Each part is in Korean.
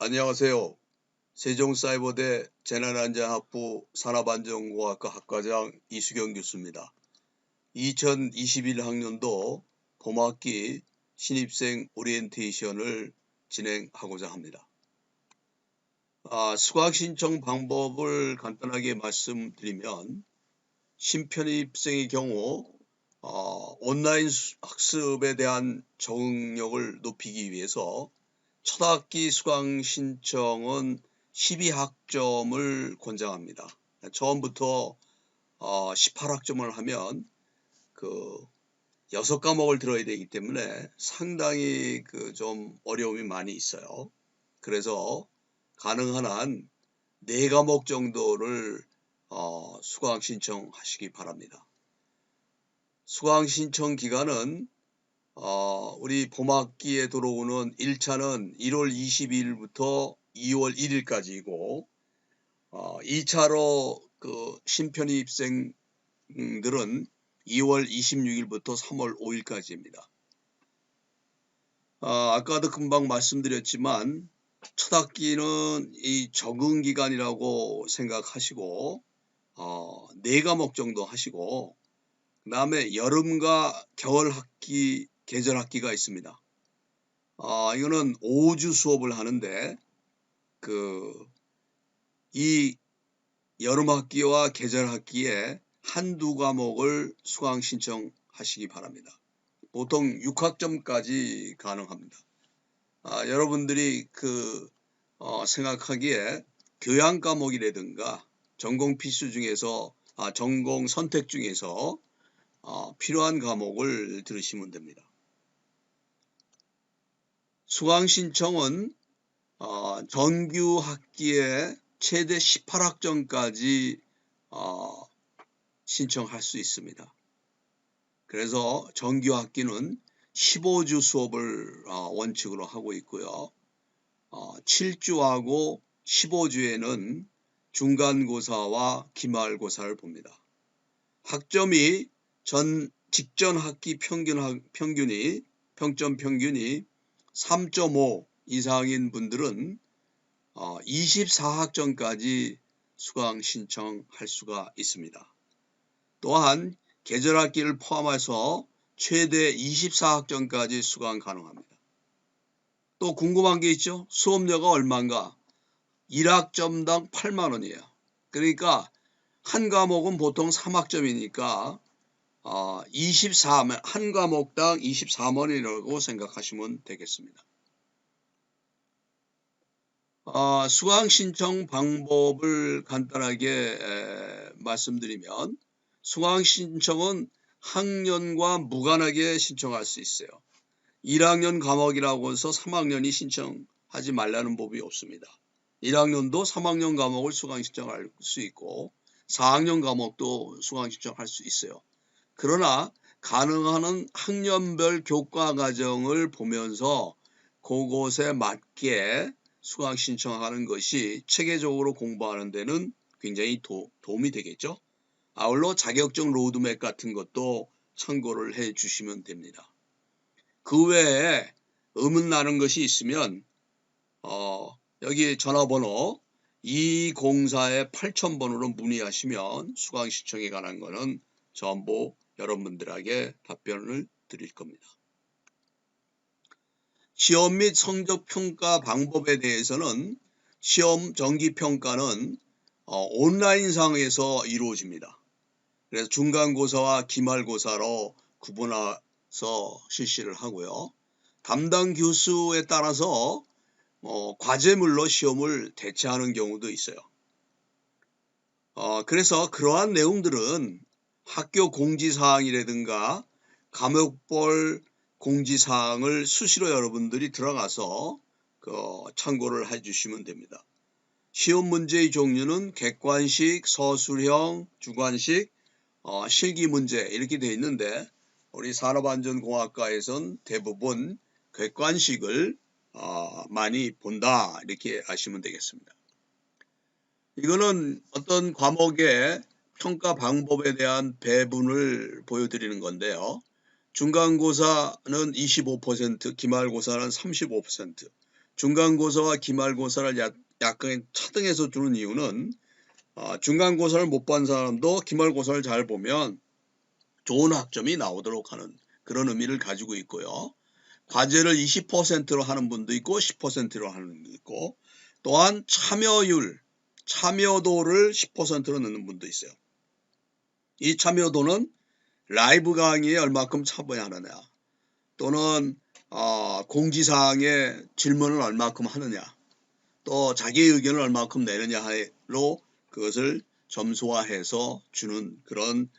안녕하세요. 세종사이버대 재난안전학부 산업안전공학과 학과장 이수경 교수입니다. 2021 학년도 봄학기 신입생 오리엔테이션을 진행하고자 합니다. 수강 신청 방법을 간단하게 말씀드리면 신편입생의 경우 온라인 학습에 대한 적응력을 높이기 위해서 첫 학기 수강 신청은 12학점을 권장합니다. 처음부터 18학점을 하면 6과목을 들어야 되기 때문에 상당히 좀 어려움이 많이 있어요. 그래서 가능한 한 4과목 정도를 수강 신청하시기 바랍니다. 수강 신청 기간은 우리 봄학기에 들어오는 1차는 1월 22일부터 2월 1일까지이고 2차로 신편입생들은 2월 26일부터 3월 5일까지입니다. 아까도 금방 말씀드렸지만 첫 학기는 이 적응 기간이라고 생각하시고 4과목 정도 하시고 그 다음에 여름과 겨울 학기 계절 학기가 있습니다. 이거는 5주 수업을 하는데 이 여름 학기와 계절 학기에 한두 과목을 수강 신청하시기 바랍니다. 보통 6학점까지 가능합니다. 여러분들이 생각하기에 교양 과목이라든가 전공 필수 중에서 전공 선택 중에서 필요한 과목을 들으시면 됩니다. 수강 신청은 정규 학기에 최대 18학점까지 신청할 수 있습니다. 그래서 정규 학기는 15주 수업을 원칙으로 하고 있고요. 7주하고 15주에는 중간고사와 기말고사를 봅니다. 학점이 직전 학기 평점 평균이 3.5 이상인 분들은 24학점까지 수강 신청할 수가 있습니다. 또한 계절 학기를 포함해서 최대 24학점까지 수강 가능합니다. 또 궁금한 게 있죠? 수업료가 얼마인가? 1학점당 8만 원이에요. 그러니까 한 과목은 보통 3학점이니까 한 과목당 24만 원이라고 생각하시면 되겠습니다. 수강 신청 방법을 간단하게 말씀드리면 수강 신청은 학년과 무관하게 신청할 수 있어요. 1학년 과목이라고 해서 3학년이 신청하지 말라는 법이 없습니다. 1학년도 3학년 과목을 수강 신청할 수 있고 4학년 과목도 수강 신청할 수 있어요. 그러나 가능한 한 학년별 교과 과정을 보면서 그곳에 맞게 수강 신청하는 것이 체계적으로 공부하는 데는 굉장히 도움이 되겠죠. 아울러 자격증 로드맵 같은 것도 참고를 해 주시면 됩니다. 그 외에 의문 나는 것이 있으면 여기 전화번호 204-8000번으로 문의하시면 수강 신청에 관한 것은 전부 여러분들에게 답변을 드릴 겁니다. 시험 및 성적 평가 방법에 대해서는 시험 정기평가는 온라인상에서 이루어집니다. 그래서 중간고사와 기말고사로 구분해서 실시를 하고요. 담당 교수에 따라서 과제물로 시험을 대체하는 경우도 있어요. 그래서 그러한 내용들은 학교 공지사항이라든가 과목별 공지사항을 수시로 여러분들이 들어가서 참고를 해주시면 됩니다. 시험 문제의 종류는 객관식, 서술형, 주관식, 실기문제 이렇게 되어 있는데 우리 산업안전공학과에선 대부분 객관식을 많이 본다 이렇게 아시면 되겠습니다. 이거는 어떤 과목의 평가 방법에 대한 배분을 보여드리는 건데요. 중간고사는 25%, 기말고사는 35%, 중간고사와 기말고사를 약간 차등해서 주는 이유는 중간고사를 못 본 사람도 기말고사를 잘 보면 좋은 학점이 나오도록 하는 그런 의미를 가지고 있고요. 과제를 20%로 하는 분도 있고 10%로 하는 분도 있고, 또한 참여도를 10%로 넣는 분도 있어요. 이 참여도는 라이브 강의에 얼마큼 참여하느냐, 또는 공지사항에 질문을 얼마큼 하느냐, 또 자기의 의견을 얼마큼 내느냐로 그것을 점수화해서 주는 그런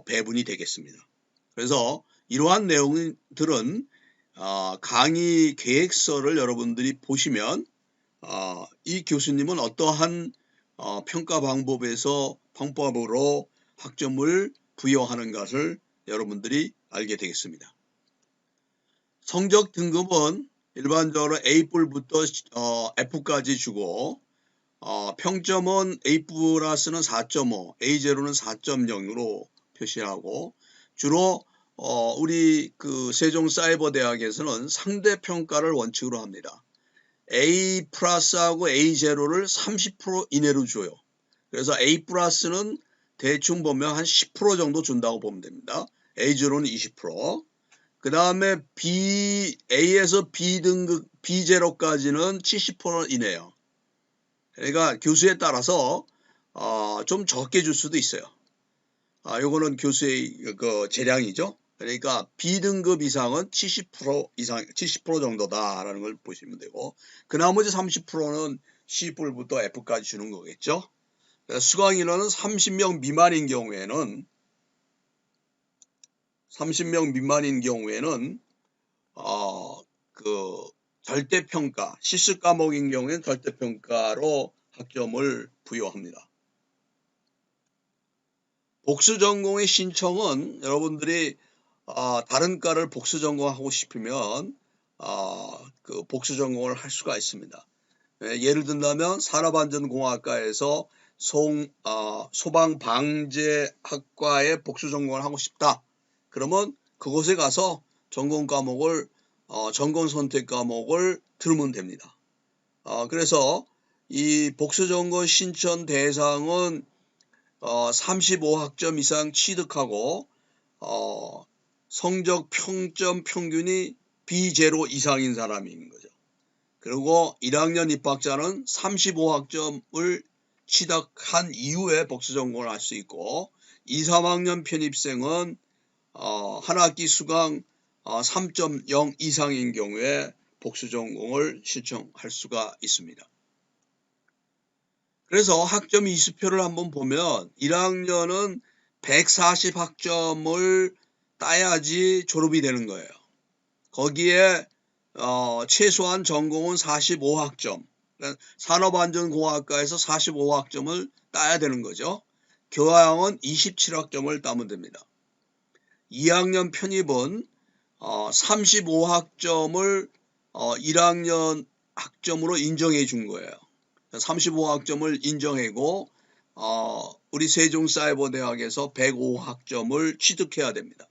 배분이 되겠습니다. 그래서 이러한 내용들은 강의 계획서를 여러분들이 보시면 이 교수님은 어떠한 평가 방법으로 학점을 부여하는 것을 여러분들이 알게 되겠습니다. 성적 등급은 일반적으로 A뿔부터 F까지 주고, 평점은 A+는 4.5, A0는 4.0으로 표시하고, 주로 우리 그 세종사이버대학에서는 상대평가를 원칙으로 합니다. A+하고 A0를 30% 이내로 줘요. 그래서 A+는 대충 보면 한 10% 정도 준다고 보면 됩니다. A0는 20%. 그 다음에 A에서 B등급 B0까지는 70% 이내요. 그러니까 교수에 따라서 좀 적게 줄 수도 있어요. 요거는 교수의 그 재량이죠. 그러니까 B등급 이상은 70% 정도다라는 걸 보시면 되고, 그 나머지 30%는 C뿔부터 F까지 주는 거겠죠. 수강 인원은 30명 미만인 경우에는 그 절대평가, 실습 과목인 경우에는 절대평가로 학점을 부여합니다. 복수 전공의 신청은 여러분들이 다른 과를 복수 전공하고 싶으면 그 복수 전공을 할 수가 있습니다. 예를 든다면 산업안전공학과에서 소방방재학과에 복수 전공을 하고 싶다. 그러면 그곳에 가서 전공 선택 과목을 들으면 됩니다. 그래서 이 복수 전공 신청 대상은 35학점 이상 취득하고 성적 평점 평균이 B0 이상인 사람인 거죠. 그리고 1학년 입학자는 35학점을 취득한 이후에 복수 전공을 할 수 있고, 2, 3학년 편입생은 한 학기 수강 3.0 이상인 경우에 복수 전공을 신청할 수가 있습니다. 그래서 학점 이수표를 한번 보면 1학년은 140학점을 따야지 졸업이 되는 거예요. 거기에 최소한 전공은 45학점, 산업안전공학과에서 45학점을 따야 되는 거죠. 교양은 27학점을 따면 됩니다. 2학년 편입은 35학점을 1학년 학점으로 인정해 준 거예요. 35학점을 인정하고 우리 세종사이버대학에서 105학점을 취득해야 됩니다.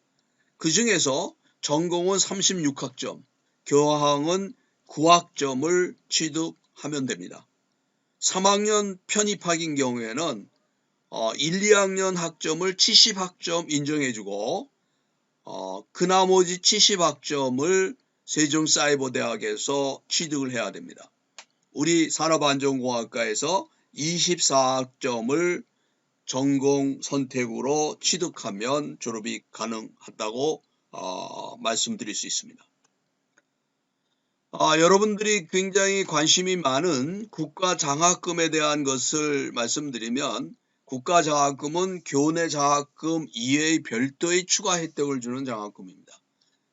그 중에서 전공은 36학점, 교양은 9학점을 취득하면 됩니다. 3학년 편입학인 경우에는 1, 2학년 학점을 70학점 인정해주고 그 나머지 70학점을 세종사이버대학에서 취득을 해야 됩니다. 우리 산업안전공학과에서 24학점을 전공 선택으로 취득하면 졸업이 가능하다고 말씀드릴 수 있습니다. 여러분들이 굉장히 관심이 많은 국가장학금에 대한 것을 말씀드리면, 국가장학금은 교내 장학금 이외의 별도의 추가 혜택을 주는 장학금입니다.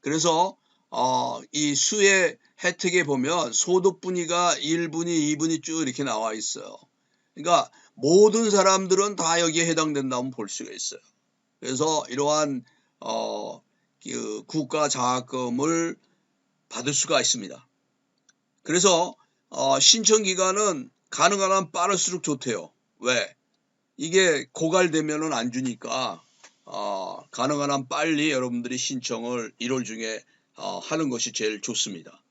그래서 이 수의 혜택에 보면 소득분위가 1분위, 2분위 쭉 이렇게 나와 있어요. 그러니까 모든 사람들은 다 여기에 해당된다고 볼 수가 있어요. 그래서 이러한 그 국가장학금을 받을 수가 있습니다. 그래서 신청 기간은 가능한 한 빠를수록 좋대요. 왜? 이게 고갈되면은 안 주니까 가능한 한 빨리 여러분들이 신청을 1월 중에 하는 것이 제일 좋습니다.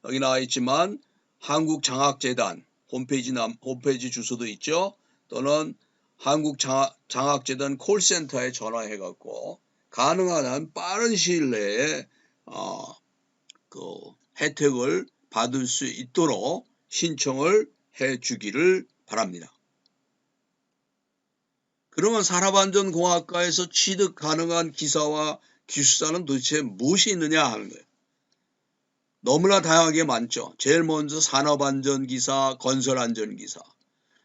여기 나와 있지만 한국장학재단 홈페이지 주소도 있죠. 또는 한국장학재단 콜센터에 전화해갖고 가능한 한 빠른 시일 내에 그 혜택을 받을 수 있도록 신청을 해주기를 바랍니다. 그러면 산업안전공학과에서 취득 가능한 기사와 기술사는 도대체 무엇이 있느냐 하는 거예요. 너무나 다양하게 많죠. 제일 먼저 산업안전기사, 건설안전기사,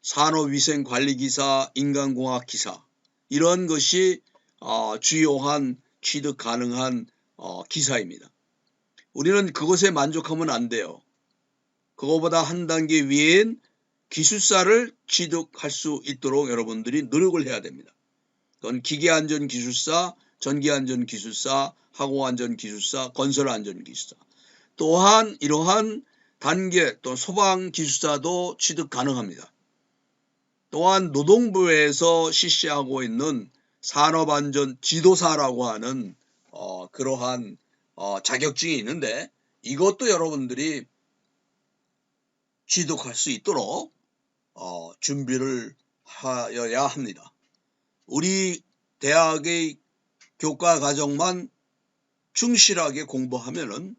산업위생관리기사, 인간공학기사 이런 것이 주요한 취득 가능한 기사입니다. 우리는 그것에 만족하면 안 돼요. 그거보다 한 단계 위인 기술사를 취득할 수 있도록 여러분들이 노력을 해야 됩니다. 그건 기계안전기술사, 전기안전기술사, 항공안전기술사, 건설안전기술사 또한 이러한 단계 또 소방기술사도 취득 가능합니다. 또한 노동부에서 실시하고 있는 산업안전 지도사라고 하는 그러한 자격증이 있는데 이것도 여러분들이 취득할 수 있도록 준비를 하여야 합니다. 우리 대학의 교과 과정만 충실하게 공부하면은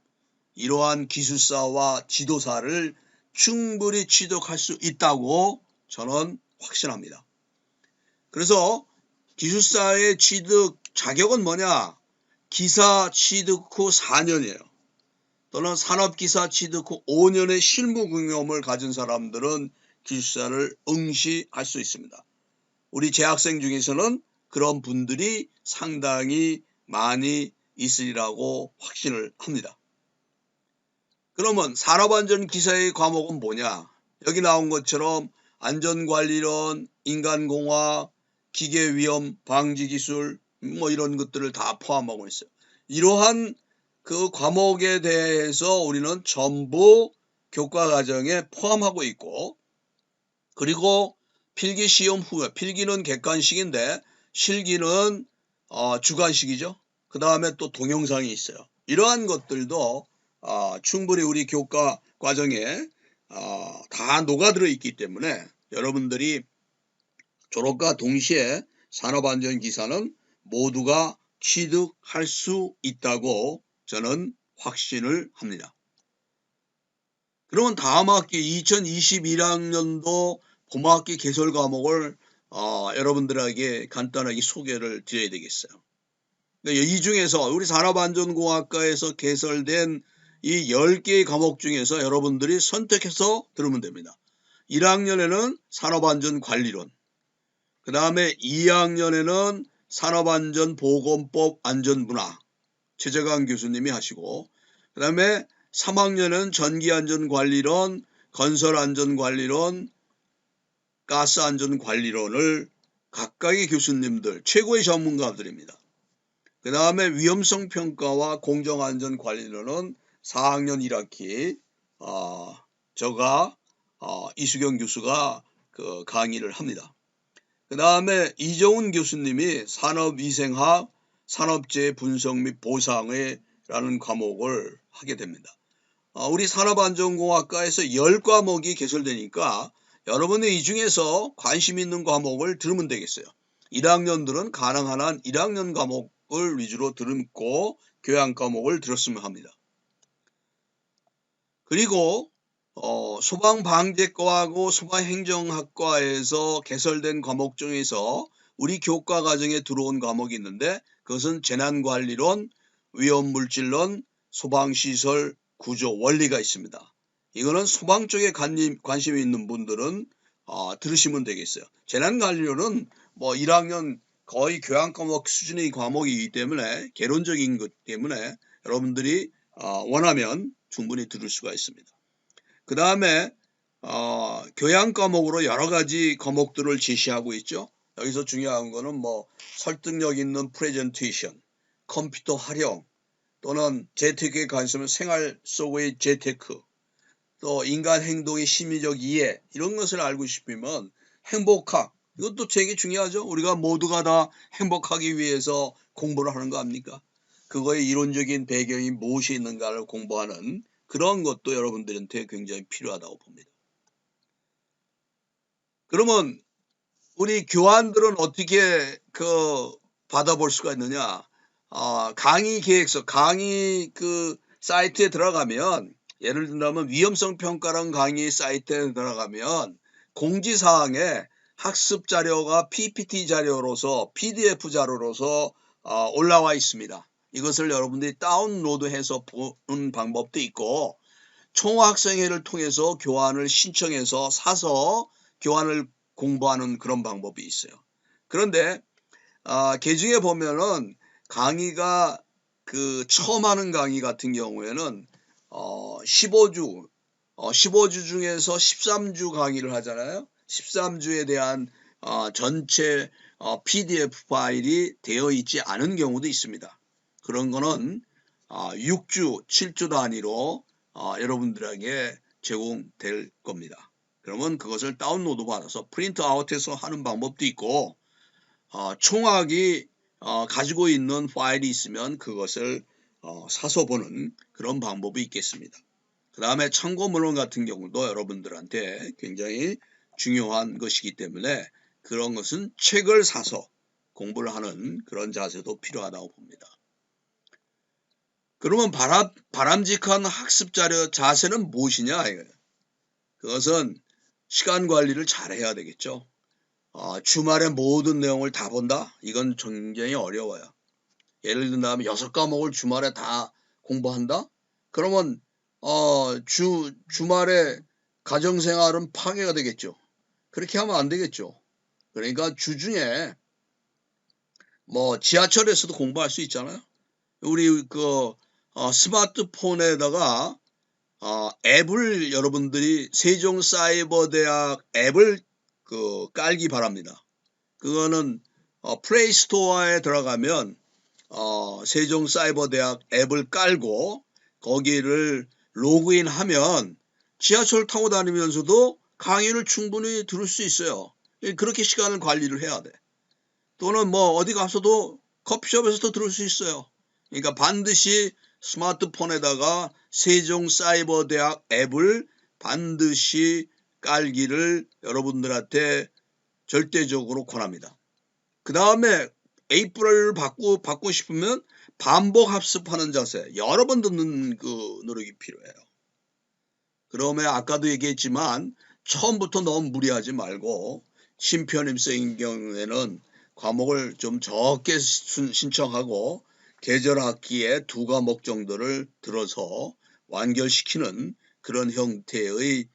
이러한 기술사와 지도사를 충분히 취득할 수 있다고 저는 확신합니다. 그래서 기술사의 취득 자격은 뭐냐? 기사 취득 후 4년이에요. 또는 산업기사 취득 후 5년의 실무 경험을 가진 사람들은 기술사를 응시할 수 있습니다. 우리 재학생 중에서는 그런 분들이 상당히 많이 있으리라고 확신을 합니다. 그러면 산업안전기사의 과목은 뭐냐? 여기 나온 것처럼 안전관리론, 인간공학, 기계위험 방지기술 뭐 이런 것들을 다 포함하고 있어요. 이러한 그 과목에 대해서 우리는 전부 교과과정에 포함하고 있고 그리고 필기시험 후에 필기는 객관식인데 실기는 주관식이죠. 그 다음에 또 동영상이 있어요. 이러한 것들도 충분히 우리 교과 과정에 다 녹아들어 있기 때문에 여러분들이 졸업과 동시에 산업안전기사는 모두가 취득할 수 있다고 저는 확신을 합니다. 그러면 다음 학기 2021학년도 봄학기 개설 과목을 여러분들에게 간단하게 소개를 드려야 되겠어요. 이 중에서 우리 산업안전공학과에서 개설된 이 10개의 과목 중에서 여러분들이 선택해서 들으면 됩니다. 1학년에는 산업안전관리론, 그 다음에 2학년에는 산업안전보건법 안전문화 최재강 교수님이 하시고 그 다음에 3학년은 전기안전관리론, 건설안전관리론, 가스안전관리론을 각각의 교수님들 최고의 전문가들입니다. 그 다음에 위험성평가와 공정안전관리론은 4학년 1학기 저가 이수경 교수가 그 강의를 합니다. 그 다음에 이정훈 교수님이 산업위생학, 산업재해 분석 및 보상에 라는 과목을 하게 됩니다. 우리 산업안전공학과에서 10과목이 개설되니까 여러분이 이 중에서 관심 있는 과목을 들으면 되겠어요. 1학년들은 가능한 한 1학년 과목을 위주로 듣고 교양 과목을 들었으면 합니다. 그리고 소방방재과하고 소방행정학과에서 개설된 과목 중에서 우리 교과 과정에 들어온 과목이 있는데 그것은 재난관리론, 위험물질론, 소방시설 구조 원리가 있습니다. 이거는 소방 쪽에 관심이 있는 분들은 들으시면 되겠어요. 재난관리론은 뭐 1학년 거의 교양 과목 수준의 과목이기 때문에 개론적인 것 때문에 여러분들이 원하면 충분히 들을 수가 있습니다. 그 다음에 교양 과목으로 여러 가지 과목들을 제시하고 있죠. 여기서 중요한 거는 뭐 설득력 있는 프레젠테이션, 컴퓨터 활용, 또는 재테크에 관심은 생활 속의 재테크, 또 인간 행동의 심리적 이해 이런 것을 알고 싶으면 행복학, 이것도 되게 중요하죠. 우리가 모두가 다 행복하기 위해서 공부를 하는 거 아닙니까? 그거의 이론적인 배경이 무엇이 있는가를 공부하는 그런 것도 여러분들한테 굉장히 필요하다고 봅니다. 그러면 우리 교환들은 어떻게 받아볼 수가 있느냐? 강의 계획서, 강의 사이트에 들어가면, 예를 들면 위험성 평가라는 강의 사이트에 들어가면 공지사항에 학습 자료가 PPT 자료로서 PDF 자료로서 올라와 있습니다. 이것을 여러분들이 다운로드해서 보는 방법도 있고, 총학생회를 통해서 교환을 신청해서 사서 교환을 공부하는 그런 방법이 있어요. 그런데 개중에 보면은 강의가 처음 하는 강의 같은 경우에는 15주 중에서 13주 강의를 하잖아요. 13주에 대한 전체 PDF 파일이 되어 있지 않은 경우도 있습니다. 그런 거는 6주, 7주 단위로 여러분들에게 제공될 겁니다. 그러면 그것을 다운로드 받아서 프린트 아웃해서 하는 방법도 있고, 총학이 가지고 있는 파일이 있으면 그것을 사서 보는 그런 방법이 있겠습니다. 그 다음에 참고문헌 같은 경우도 여러분들한테 굉장히 중요한 것이기 때문에 그런 것은 책을 사서 공부를 하는 그런 자세도 필요하다고 봅니다. 그러면 바람직한 학습 자료 자세는 무엇이냐? 그것은 시간 관리를 잘 해야 되겠죠. 주말에 모든 내용을 다 본다? 이건 굉장히 어려워요. 예를 든다면 6과목을 주말에 다 공부한다? 그러면 주말에 가정생활은 파괴가 되겠죠. 그렇게 하면 안 되겠죠. 그러니까 주중에 지하철에서도 공부할 수 있잖아요. 우리 스마트폰에다가 앱을 여러분들이 세종사이버대학 앱을 깔기 바랍니다. 그거는 플레이스토어에 들어가면 세종사이버대학 앱을 깔고 거기를 로그인하면 지하철 타고 다니면서도 강의를 충분히 들을 수 있어요. 그렇게 시간을 관리를 해야 돼. 또는 어디 가서도 커피숍에서도 들을 수 있어요. 그러니까 반드시 스마트폰에다가 세종사이버대학 앱을 반드시 깔기를 여러분들한테 절대적으로 권합니다. 그 다음에 A+를 받고 싶으면 반복 학습하는 자세, 여러 번 듣는 노력이 필요해요. 그러면 아까도 얘기했지만 처음부터 너무 무리하지 말고 심편입생인 경우에는 과목을 좀 적게 신청하고 계절 학기에 2과목 정도를 들어서 완결시키는 그런 형태의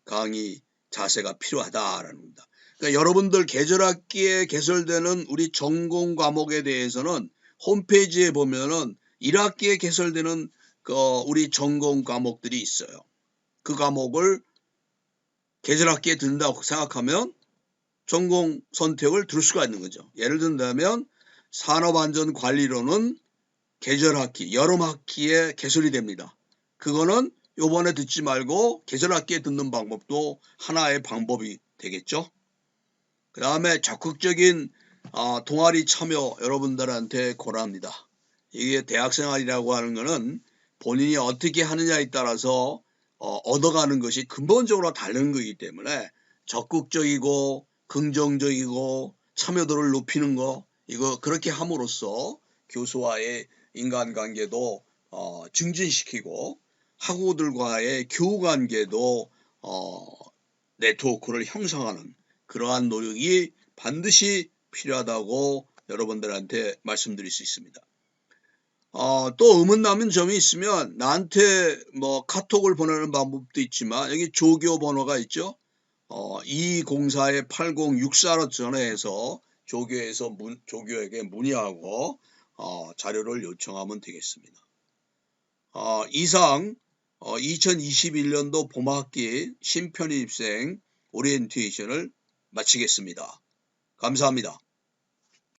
강의 자세가 필요하다라는 겁니다. 그러니까 여러분들 계절 학기에 개설되는 우리 전공 과목에 대해서는 홈페이지에 보면은 1학기에 개설되는 우리 전공 과목들이 있어요. 그 과목을 계절 학기에 든다고 생각하면 전공 선택을 들을 수가 있는 거죠. 예를 든다면 산업안전관리론은 계절 학기, 여름 학기에 개설이 됩니다. 그거는 요번에 듣지 말고 계절 학기에 듣는 방법도 하나의 방법이 되겠죠. 그 다음에 적극적인 동아리 참여 여러분들한테 권합니다. 이게 대학생활이라고 하는 거는 본인이 어떻게 하느냐에 따라서 얻어가는 것이 근본적으로 다른 거기 때문에 적극적이고 긍정적이고 참여도를 높이는 거, 이거 그렇게 함으로써 교수와의 인간관계도 증진시키고 학우들과의 교우관계도 네트워크를 형성하는 그러한 노력이 반드시 필요하다고 여러분들한테 말씀드릴 수 있습니다. 또 의문남은 점이 있으면 나한테 카톡을 보내는 방법도 있지만 여기 조교 번호가 있죠. 204-8064로 전화해서 조교에게 문의하고 자료를 요청하면 되겠습니다. 이상 2021년도 봄학기 신편입생 오리엔테이션을 마치겠습니다. 감사합니다.